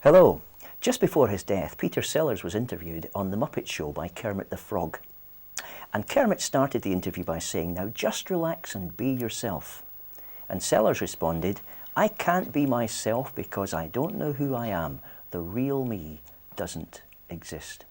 Hello. Just before his death, Peter Sellers was interviewed on The Muppet Show by Kermit the Frog. And Kermit started the interview by saying, "Now just relax and be yourself." And Sellers responded, "I can't be myself because I don't know who I am. The real me doesn't exist."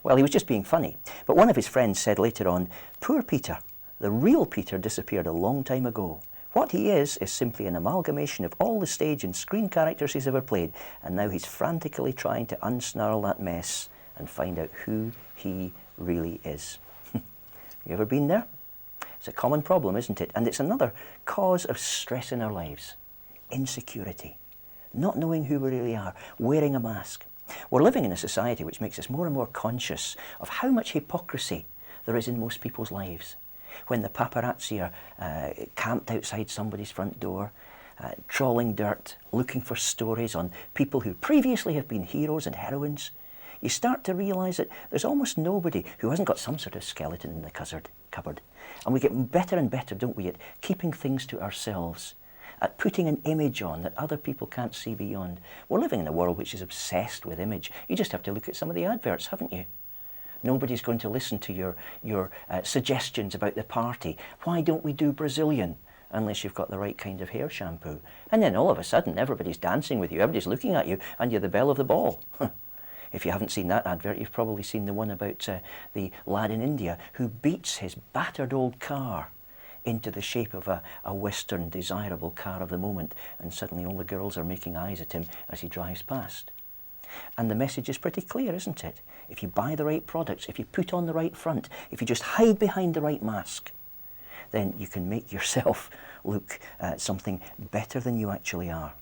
Well, he was just being funny. But one of his friends said later on, "Poor Peter. The real Peter disappeared a long time ago. What he is simply an amalgamation of all the stage and screen characters he's ever played, and now he's frantically trying to unsnarl that mess and find out who he really is." You ever been there? It's a common problem, isn't it? And it's another cause of stress in our lives. Insecurity. Not knowing who we really are. Wearing a mask. We're living in a society which makes us more and more conscious of how much hypocrisy there is in most people's lives. When the paparazzi are camped outside somebody's front door, trawling dirt, looking for stories on people who previously have been heroes and heroines, you start to realise that there's almost nobody who hasn't got some sort of skeleton in the cupboard. And we get better and better, don't we, at keeping things to ourselves, at putting an image on that other people can't see beyond. We're living in a world which is obsessed with image. You just have to look at some of the adverts, haven't you? Nobody's going to listen to your suggestions about the party. Why don't we do Brazilian? Unless you've got the right kind of hair shampoo. And then all of a sudden, everybody's dancing with you, everybody's looking at you, and you're the belle of the ball. If you haven't seen that advert, you've probably seen the one about the lad in India who beats his battered old car into the shape of a Western desirable car of the moment, and suddenly all the girls are making eyes at him as he drives past. And the message is pretty clear, isn't it? If you buy the right products, if you put on the right front, if you just hide behind the right mask, then you can make yourself look something better than you actually are.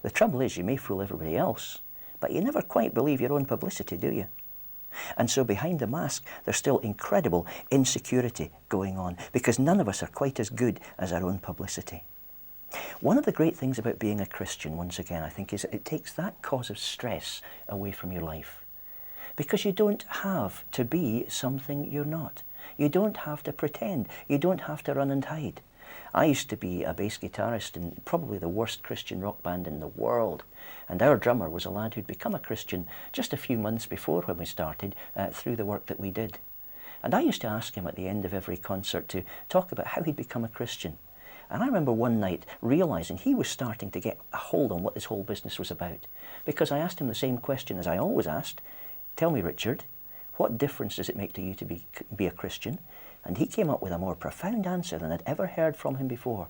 The trouble is, you may fool everybody else, but you never quite believe your own publicity, do you? And so behind the mask, there's still incredible insecurity going on, because none of us are quite as good as our own publicity. One of the great things about being a Christian, once again, I think, is that it takes that cause of stress away from your life. Because you don't have to be something you're not. You don't have to pretend. You don't have to run and hide. I used to be a bass guitarist in probably the worst Christian rock band in the world. And our drummer was a lad who'd become a Christian just a few months before when we started, through the work that we did. And I used to ask him at the end of every concert to talk about how he'd become a Christian. And I remember one night realising he was starting to get a hold on what this whole business was about. Because I asked him the same question as I always asked. "Tell me, Richard, what difference does it make to you to be a Christian?" And he came up with a more profound answer than I'd ever heard from him before.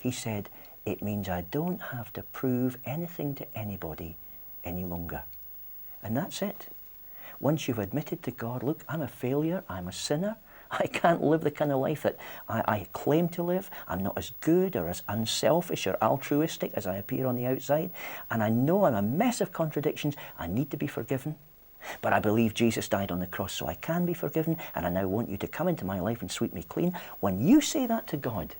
He said, "It means I don't have to prove anything to anybody any longer." And that's it. Once you've admitted to God, "Look, I'm a failure, I'm a sinner, I can't live the kind of life that I claim to live. I'm not as good or as unselfish or altruistic as I appear on the outside. And I know I'm a mess of contradictions. I need to be forgiven. But I believe Jesus died on the cross so I can be forgiven, and I now want you to come into my life and sweep me clean." When you say that to God,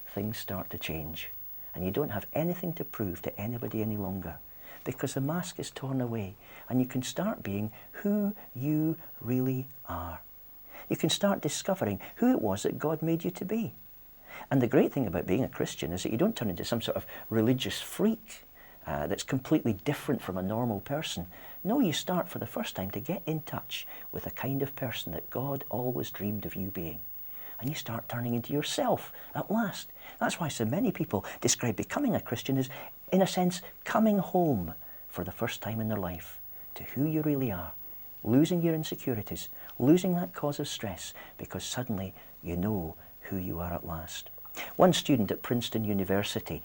things start to change. And you don't have anything to prove to anybody any longer, because the mask is torn away, and you can start being who you really are. You can start discovering who it was that God made you to be. And the great thing about being a Christian is that you don't turn into some sort of religious freak that's completely different from a normal person. No, you start for the first time to get in touch with the kind of person that God always dreamed of you being. And you start turning into yourself at last. That's why so many people describe becoming a Christian as, in a sense, coming home for the first time in their life to who you really are. Losing your insecurities, losing that cause of stress, because suddenly you know who you are at last. One student at Princeton University,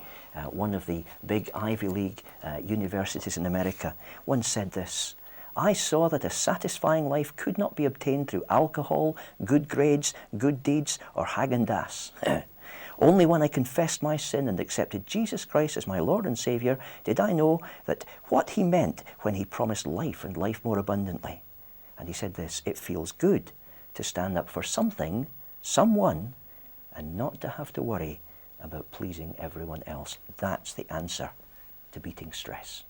one of the big Ivy League universities in America, once said this: "I saw that a satisfying life could not be obtained through alcohol, good grades, good deeds, or Haagen-Dazs. Only when I confessed my sin and accepted Jesus Christ as my Lord and Saviour did I know that what he meant when he promised life and life more abundantly." And he said this: "It feels good to stand up for something, someone, and not to have to worry about pleasing everyone else." That's the answer to beating stress.